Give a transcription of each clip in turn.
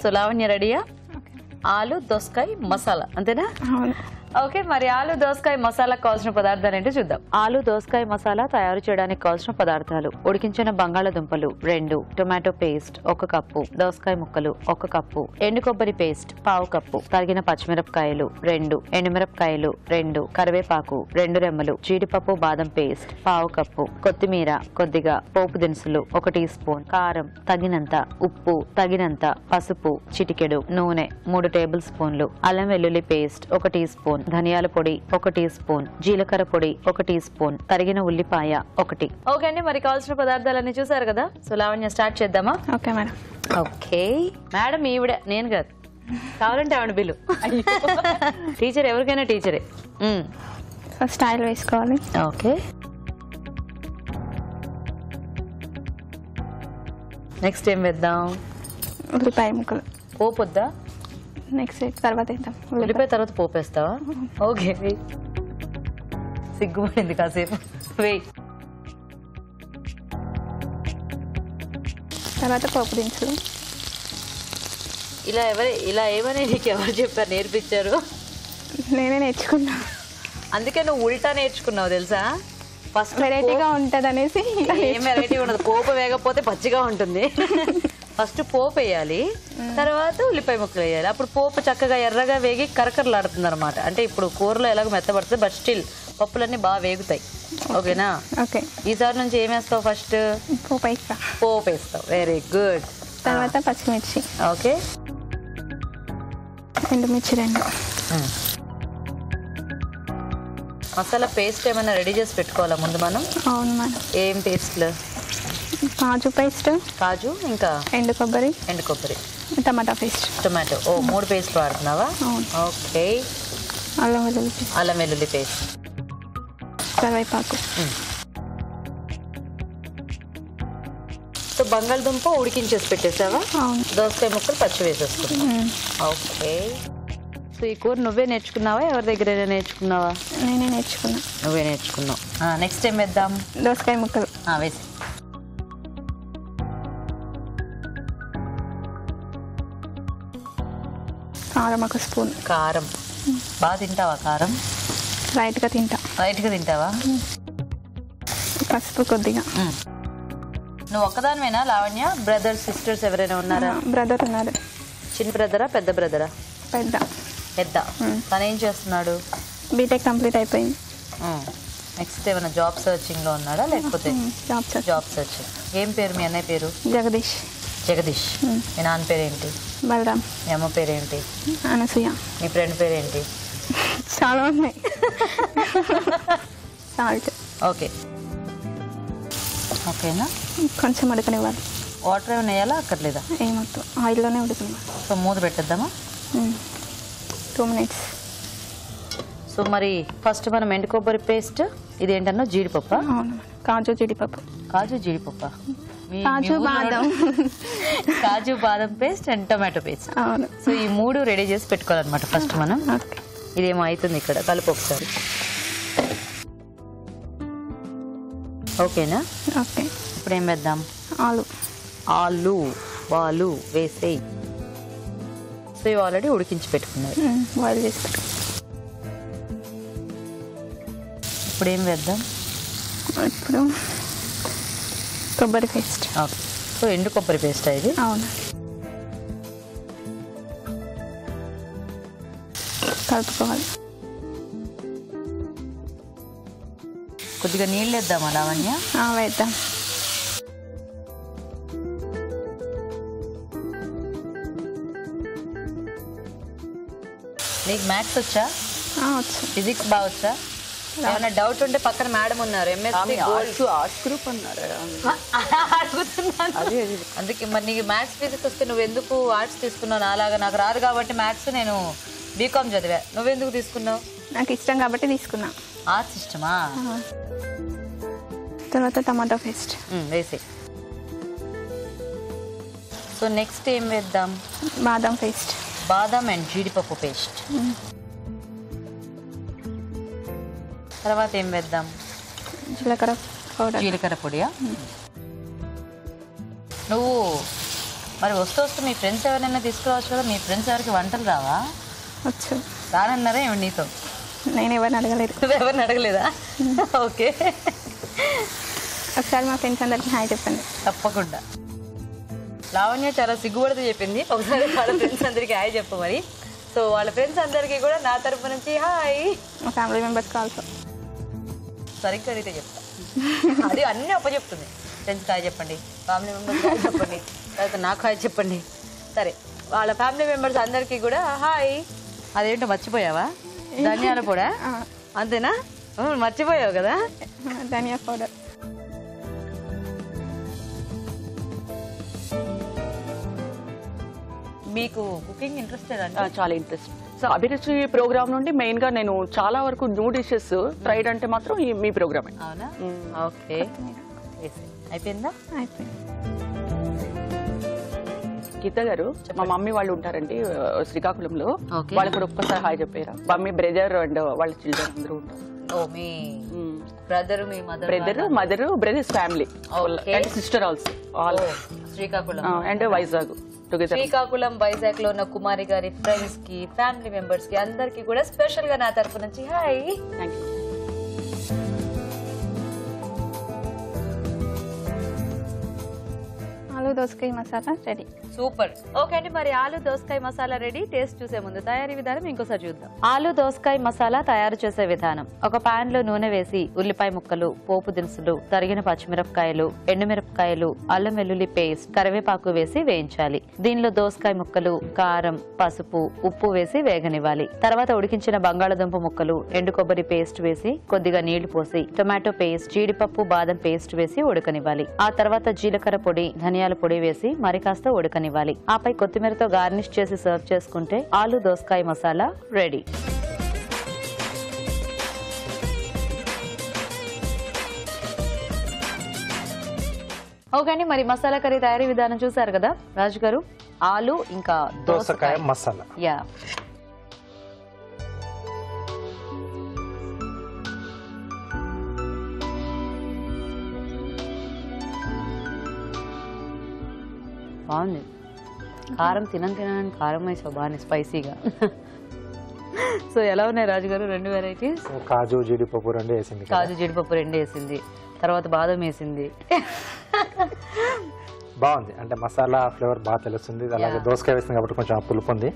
So Lavanya రెడీయా? ఆలు దోసకాయ మసాలా అంతేనా? ఓకే, మరి ఆలు దోసకాయ మసాలాకు కావాల్సిన పదార్థాలు ఏంటో చూద్దాం. ఆలు దోసకాయ మసాలా తయారు చేయడానికి కావాల్సిన పదార్థాలు: ఉడికించిన బంగాళదుంపలు 2, టొమాటో పేస్ట్ 1 కప్పు, దోసకాయ ముక్కలు 1 కప్పు, ఎండు కొబ్బరి పేస్ట్ 1/2 కప్పు, తరిగిన పచ్చిమిరపకాయలు 2, ఎండుమిరపకాయలు 2, కరివేపాకు 2 రెమ్మలు, జీడిపప్పు బాదం పేస్ట్ 1/2 కప్పు, కొత్తిమీర కొద్దిగా, పోపు దినుసులు 1 టీ స్పూన్, కారం తగినంత, ఉప్పు తగినంత, పసుపు చిటికెడు, నూనె 3 టేబుల్ స్పూన్లు, అల్లం వెల్లుల్లి పేస్ట్ 1 టీ స్పూన్, ధనియాల పొడి 1 టీ స్పూన్, జీలకర్ర పొడి 1 టీ స్పూన్, తరిగిన ఉల్లిపాయ 1. ఓకే అండి, మరి కావాల్సిన పదార్థాలన్నీ చూసారు కదా. సో లావణ్య స్టార్ట్ చేద్దామా? Okay madam. ఓకే మేడం, ఈవిడ నేను కాదు, కావాలంటే ఆవిడ బిల్లు. టీచర్ ఎవరికైనా టీచరే. ఫస్ట్ ఆయిల్ వేసుకోవాలి. ఓకే, నెక్స్ట్ ఏం వేద్దాం? ఉల్లిపాయ ముక్కలు. పోపు వద్దా? నెక్స్ట్ తర్వాత వేద్దాం. ఉల్లిపాయ తర్వాత పోపేస్తావా? ఓకే, సిగ్గుపడింది కాసేపు. వెయ్యి. తర్వాత పోపు దినుసులు. ఇలా ఏమని నీకు ఎవరు చెప్పారు, నేర్పించారు? నేనే నేర్చుకున్నా. అందుకే నువ్వు ఉల్టా నేర్చుకున్నావు తెలుసా? ఫస్ట్ వెరైటీగా ఉంటుంది అనేసి. ఏం వెరైటీ ఉండదు, పోపు వేయకపోతే పచ్చిగా ఉంటుంది. ఫస్ట్ పోపు వేయాలి, తర్వాత ఉల్లిపాయ ముక్కలు వేయాలి. అప్పుడు పోపు చక్కగా ఎర్రగా వేగి కరకరలాడుతుంది అనమాట. అంటే ఇప్పుడు కూరలో ఎలాగో మెత్తబడుతుంది, బట్ స్టిల్ పప్పులన్నీ బాగా వేగుతాయి. ఓకేనా? ఓకే. ఈసారి నుంచి ఏం వేస్తావు? ఫస్ట్ పోపు వేస్తావు. Very good. తర్వాత పచ్చిమిర్చి. ఓకే, ఎండుమిర్చి 2. మసాలా పేస్ట్ ఏమైనా రెడీ చేసి పెట్టుకోవాలా ముందు మనం? అవును మేడం. ఏం పేస్ట్లు? కాజు పేస్ట్, కాజు, ఇంకా ఎండు కొబ్బరి, టమాటా పేస్ట్. టొమాటో. 3 పేస్ట్ వాడుతున్నావా? ఓకే. అల్లం వెల్లుల్లి పేస్ట్, కరివేపాకు. సో బంగాళదుంప ఉడికించేసి పెట్టేసావా? అవును. దోసకాయ ముక్కలు పచ్చి వేసేసుకున్నావా? ఓకే. సో ఈ కూర నువ్వే నేర్చుకున్నావా, ఎవరి దగ్గర నేర్చుకున్నావా? నేనే నేర్చుకున్నా. నువ్వే నేర్చుకున్నావు. నెక్స్ట్ ఏం వేద్దాం? దోసకాయ ముక్కలు వేసి. కారం 1 స్పూన్. కారం బాగా తింటావా? కారం లైట్గా తింటావా? పసుపు కొద్దిగా. నువ్వు ఒక్కదానివేనా లావణ్య? బ్రదర్స్ సిస్టర్స్ ఎవరైనా ఉన్నారా? బ్రదర్ ఉన్నారు. చిన్న బ్రదరా పెద్ద బ్రదరా? పెద్ద. తను ఏం చేస్తున్నాడు? బీటెక్ కంప్లీట్ అయిపోయింది. నెక్స్ట్ ఏమైనా జాబ్ సర్చింగ్ లో ఉన్నాడా లేకపోతే? Job searching. ఏం పేరు మీ అన్నయ్య పేరు? జగదీష్. మీ నాన్న పేరేంటి? బలరాం. మీ అమ్మ పేరేంటి? అనసూయ. మీ ఫ్రెండ్ పేరేంటి? చాలా ఉన్నాయి. ఓకే, ఓకేనా? కొంచెం ఉడకనివ్వాలి. వాటర్ ఏమైనా వేయాలా అక్కర్లేదా? ఏమొద్దు, ఆయిల్లోనే ఉడకనివ్వాలి. సో మూత పెట్టేద్దామా? 2 మినిట్స్. సో మరి ఫస్ట్ మనం ఎండు కొబ్బరి పేస్ట్, ఇదేంటన్నా జీడిపప్పు? అవును, కాజు జీడిపప్పు. కాజు బాదం పేస్ట్ అండ్ టొమాటో పేస్ట్. అవును. సో ఈ 3 రెడీ చేసి పెట్టుకోవాలన్నమాట ఫస్ట్ మనం. ఇదేమో అవుతుంది ఇక్కడ, కలుపు ఒకసారి. ఓకేనా? ఓకే. ఇప్పుడు ఏం వేద్దాం? ఆలు వేసేయి. సో ఇవి ఆల్రెడీ ఉడికించి పెట్టుకున్నాయి. బాయిల్ చేసి ఇప్పుడు ఏం వేద్దాం? ఇప్పుడు కొబ్బరి పేస్ట్. ఓకే. సో ఎండు కొబ్బరి పేస్ట్ ఇది? అవును. కలుపుకోవాలి. కొద్దిగా నీళ్ళు వేద్దామా లావణ్య? వేద్దాం. నీకు మ్యాథ్స్ వచ్చా? వచ్చు. ఫిజిక్స్ బాగా వచ్చా? ఏమైనా డౌట్ ఉంటే పక్కన మేడం ఉన్నారు, ఎంఎస్సీ ఆర్ట్స్ గ్రూప్ అన్నారు. అందుకే మరి నీకు మ్యాథ్స్ ఫిజిక్స్ వస్తే నువ్వు ఎందుకు ఆర్ట్స్ తీసుకున్నావు? అలాగా నాకు రాదు కాబట్టి మ్యాథ్స్, నేను బీకామ్ చదివా. నువ్వెందుకు తీసుకున్నావు? నాకు ఇష్టం కాబట్టి తీసుకున్నా. ఆర్ట్స్ ఇష్టమా? తర్వాత టమాటో పేస్ట్ వేసి. సో నెక్స్ట్ ఏం వేద్దాం? బాదం పేస్ట్. బాదం అండ్ జీడిపప్పు పేస్ట్. తర్వాత ఏం వేద్దాం? జీలకర్ర పొడియా? నువ్వు మరి వస్తూ మీ ఫ్రెండ్స్ ఎవరైనా తీసుకురావచ్చు కదా, మీ ఫ్రెండ్స్ ఎవరికి వంటలు రావా? వచ్చు. రానన్నారా ఏమి నీతో? నేను ఎవరిని అడగలేదు. ఎవరిని అడగలేదా? ఓకే, ఒకసారి మా ఫ్రెండ్స్ అందరికి హాయ్ చెప్పండి. తప్పకుండా. లావణ్య చాలా సిగ్గుపడుతూ చెప్పింది, ఒకసారి వాళ్ళ ఫ్రెండ్స్ అందరికి హాయ్ చెప్పు మరి. సో వాళ్ళ ఫ్రెండ్స్ అందరికీ కూడా నా తరపు నుంచి హాయ్. మా ఫ్యామిలీ మెంబర్స్కి ఆల్సో. సరిగ్గా అడిగితే చెప్తా, అది అన్నీ అప్పచెప్తుంది. ఫ్రెండ్స్కి హాయ్ చెప్పండి, ఫ్యామిలీ మెంబర్స్కి హాయ్ చెప్పండి, తర్వాత నాకు హాయ్ చెప్పండి. సరే, వాళ్ళ ఫ్యామిలీ మెంబర్స్ అందరికీ కూడా హాయ్. అదేంటో మర్చిపోయావా? ధనియాల పొడా అంతేనా? మర్చిపోయావు కదా. ధనియా పౌడర్. మీకు కుకింగ్ ఇంట్రెస్టెడ్ అంటే? చాలా ఇంట్రెస్ట్. సో అభిరుచి ప్రోగ్రామ్ నుండి మెయిన్ గా నేను చాలా వరకు న్యూ డిషెస్ ట్రైడ్ అంటే మాత్రం మీ ప్రోగ్రామే. అవునా? ఓకే, అయిపోయిందా? అయిపోయింది. గీత గారు, మా మమ్మీ వాళ్ళు ఉంటారండి శ్రీకాకుళంలో. Okay. వాళ్ళకి కూడా ఒక్కసారి హాయ్ చెప్పారా? మమ్మీ, బ్రదర్ అండ్ వాళ్ళ చిల్డ్రన్ అందరూ ఉంటారు. ఓ, మీ బ్రదర్, మీ mother, mother, brothers family and sister also all Srikakulam and Vizag together. Srikakulam, Vizag లో ఉన్న కుమారి గారి ఫ్రెండ్స్ కి, ఫ్యామిలీ మెంబర్స్ కి అందరికి కూడా స్పెషల్ గా నా తరపు నుంచి హాయ్. Thank you. ఆలు దోసకాయ మసాలా రెడీ. సూపర్. ఓకే అండి, మరి ఆలు దోసకాయ మసాలా రెడీ. టేస్ట్ చూసే ముందు తయారీ విధానం ఇంకోసారి చూద్దాం. ఆలు దోసకాయ మసాలా తయారు చేసే విధానం: ఒక పాన్ లో నూనె వేసి ఉల్లిపాయ ముక్కలు, పోపు దినుసులు, తరిగిన పచ్చిమిరపకాయలు, ఎండుమిరపకాయలు, అల్లం వెల్లుల్లి పేస్ట్, కరివేపాకు వేసి వేయించాలి. దీనిలో దోసకాయ ముక్కలు, కారం, పసుపు, ఉప్పు వేసి వేగనివ్వాలి. తర్వాత ఉడికించిన బంగాళదుంప ముక్కలు, ఎండు కొబ్బరి పేస్ట్ వేసి కొద్దిగా నీళ్లు పోసి టొమాటో పేస్ట్, జీడిపప్పు, బాదం పేస్ట్ వేసి ఉడకనివ్వాలి. ఆ తర్వాత జీలకర్ర పొడి, ధనియాల పొడి వేసి మరి కాస్త ఉడకనివ్వాలి. ఆపై కొత్తిమీరతో గార్నిష్ చేసి సర్వ్ చేసుకుంటే ఆలు దోసకాయ మసాలా రెడీ. ఓకే అండి, మరి మసాలా కర్రీ తయారీ విధానం చూసారు కదా రాజు గారు. ఆలు ఇంకా దోసకాయ మసాలా. యా, బాగుంది. కారం తినని కారం వేసావు బాగానే స్పైసీగా. సో ఎలా ఉన్నాయి రాజుగారు రెండు వెరైటీస్? కాజు జీడిపప్పు రెండు వేసింది. కాజు జీడిపప్పు రెండు వేసింది, తర్వాత బాదం వేసింది. బాగుంది, అంటే మసాలా ఫ్లేవర్ బాగా తెలుస్తుంది. అలాగే దోసకాయ వేసింది కాబట్టి కొంచెం పులుపు ఉంది.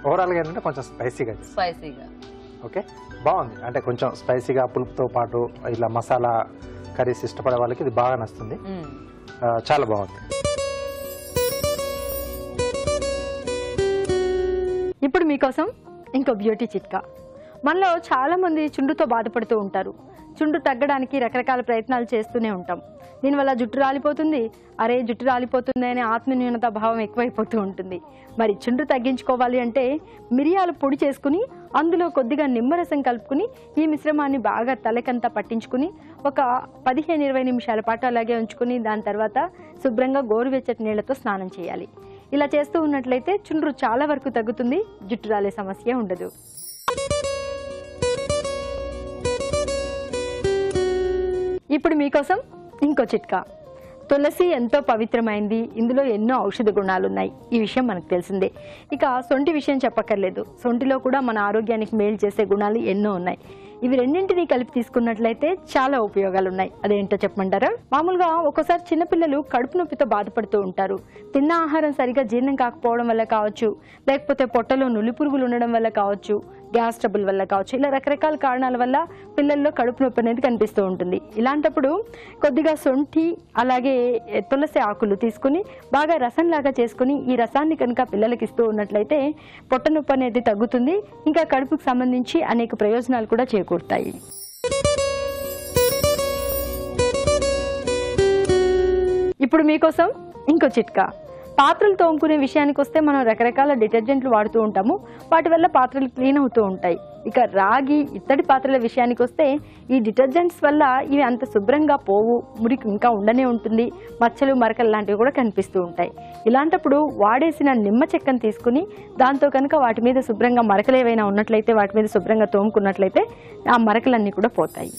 ఓవరాల్గా ఏంటంటే కొంచెం స్పైసీగా. ఓకే, బాగుంది. అంటే కొంచెం స్పైసీగా పులుపుతో పాటు ఇలా మసాలా కర్రీస్ ఇష్టపడే వాళ్ళకి ఇది బాగా నచ్చుతుంది. చాలా బాగుంది. ఇప్పుడు మీకోసం ఇంకో బ్యూటీ చిట్కా. మనలో చాలా మంది చుండుతో బాధపడుతూ ఉంటారు. చుండు తగ్గడానికి రకరకాల ప్రయత్నాలు చేస్తూనే ఉంటాం. దీనివల్ల జుట్టు రాలిపోతుంది, అరే జుట్టు రాలిపోతుంది అనే ఆత్మన్యూనత భావం ఎక్కువైపోతూ ఉంటుంది. మరి చుండు తగ్గించుకోవాలి అంటే మిరియాల పొడి చేసుకుని అందులో కొద్దిగా నిమ్మరసం కలుపుకుని ఈ మిశ్రమాన్ని బాగా తలకంతా పట్టించుకుని ఒక 15-20 నిమిషాల పాటు అలాగే ఉంచుకుని దాని తర్వాత శుభ్రంగా గోరువెచ్చటి నీళ్లతో స్నానం చేయాలి. ఇలా చేస్తూ ఉన్నట్లయితే చుండ్రు చాలా వరకు తగ్గుతుంది, జుట్టు రాలే సమస్య ఉండదు. ఇప్పుడు మీకోసం ఇంకో చిట్కా. తులసి ఎంతో పవిత్రమైంది, ఇందులో ఎన్నో ఔషధ గుణాలు ఉన్నాయి. ఈ విషయం మనకు తెలిసిందే. ఇక సొంటి విషయం చెప్పక్కర్లేదు. సొంటిలో కూడా మన ఆరోగ్యానికి మేలు చేసే గుణాలు ఎన్నో ఉన్నాయి. ఇవి రెండింటినీ కలిపి తీసుకున్నట్లయితే చాలా ఉపయోగాలు ఉన్నాయి. అదేంటో చెప్పమంటారా? మామూలుగా ఒక్కోసారి చిన్నపిల్లలు కడుపు నొప్పితో బాధపడుతూ ఉంటారు. తిన్న ఆహారం సరిగా జీర్ణం కాకపోవడం వల్ల కావచ్చు, లేకపోతే పొట్టలో నులి పురుగులు ఉండడం వల్ల కావచ్చు, గ్యాస్ ట్రబుల్ వల్ల కావచ్చు, ఇలా రకరకాల కారణాల వల్ల పిల్లల్లో కడుపు నొప్పి అనేది కనిపిస్తూ ఉంటుంది. ఇలాంటప్పుడు కొద్దిగా సొంఠి అలాగే తులసి ఆకులు తీసుకుని బాగా రసంలాగా చేసుకుని ఈ రసాన్ని కనుక పిల్లలకి ఇస్తూ ఉన్నట్లయితే పొట్ట నొప్పి అనేది తగ్గుతుంది. ఇంకా కడుపుకు సంబంధించి అనేక ప్రయోజనాలు కూడా చేకూరుతాయి. ఇప్పుడు మీకోసం ఇంకో చిట్కా. పాత్రలు తోముకునే విషయానికి వస్తే మనం రకరకాల డిటర్జెంట్లు వాడుతూ ఉంటాము. వాటి వల్ల పాత్రలు క్లీన్ అవుతూ ఉంటాయి. ఇక రాగి, ఇత్తడి పాత్రల విషయానికి వస్తే ఈ డిటర్జెంట్స్ వల్ల ఇవి అంత శుభ్రంగా పోవు, మురికి ఇంకా ఉండనే ఉంటుంది, మచ్చలు మరకలు లాంటివి కూడా కనిపిస్తూ ఉంటాయి. ఇలాంటప్పుడు వాడేసిన నిమ్మ చెక్కను తీసుకుని దాంతో కనుక వాటి మీద శుభ్రంగా మరకలు ఏవైనా ఉన్నట్లయితే వాటి మీద శుభ్రంగా తోముకున్నట్లయితే ఆ మరకలన్నీ కూడా పోతాయి.